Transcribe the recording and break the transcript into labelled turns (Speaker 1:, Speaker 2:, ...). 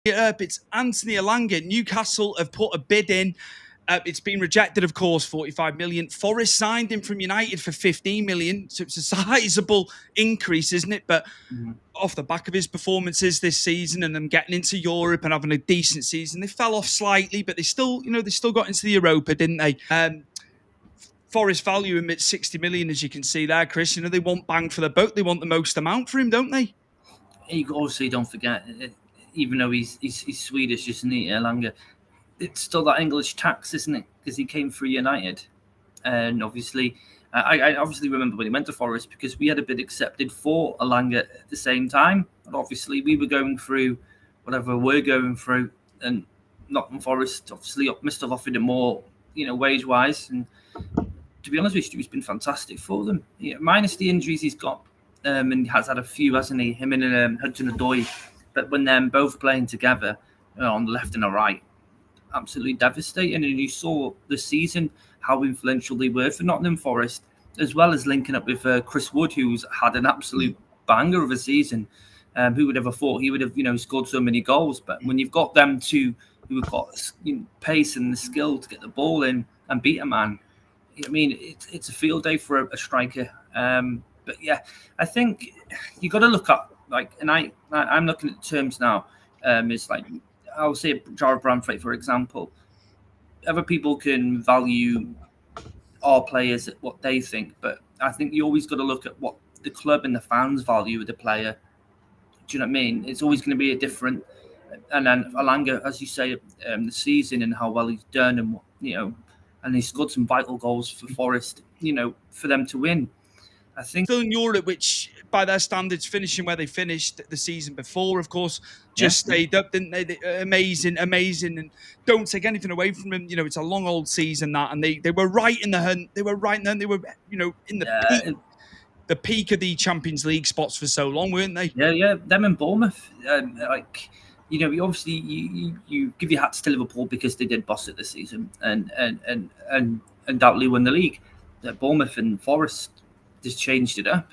Speaker 1: it up. It's Anthony Elanga. Newcastle have put a bid in. It's been rejected, of course, 45 million. Forest signed him from United for 15 million. So it's a sizable increase, isn't it? But off the back of his performances this season and them getting into Europe and having a decent season, they fell off slightly, but they still got into the Europa, didn't they? Forest value him at 60 million, as you can see there, Chris. They want bang for the buck. They want the most amount for him, don't they?
Speaker 2: You also don't forget, even though he's Swedish, isn't he, Elanga? It's still that English tax, isn't it? Because he came through United, and obviously, I obviously remember when he went to Forest because we had a bid accepted for Elanga at the same time. And obviously, we were going through whatever we're going through, and Nottingham Forest obviously must have offered him more, wage wise. And to be honest with you, he's been fantastic for them. Minus the injuries he's got, and has had a few, hasn't he? Him and Hudson-Odoi, but when they're both playing together on the left and the right, absolutely devastating. And you saw this season how influential they were for Nottingham Forest, as well as linking up with Chris Wood, who's had an absolute banger of a season. Who would ever thought he would have, scored so many goals? But when you've got them two who have got pace and the skill to get the ball in and beat a man, it's a field day for a striker. But yeah, I think you got to look up and I'm looking at terms now. It's like, I'll say Jarrod Bramthwaite, for example. Other people can value our players at what they think, but I think you always got to look at what the club and the fans value of the player. Do you know what I mean? It's always going to be a different. And then Elanga, as you say, the season and how well he's done, and and he scored some vital goals for Forest. For them to win. I think
Speaker 1: still in Europe, which by their standards, finishing where they finished the season before, of course, just stayed up, didn't they? Amazing, and don't take anything away from them. It's a long old season and they were right in the hunt. They were right in the hunt. They were in the peak of the Champions League spots for so long, weren't they?
Speaker 2: Yeah. Them and Bournemouth, obviously you give your hats to Liverpool because they did boss it this season and undoubtedly won the league. Bournemouth and Forest just changed it up.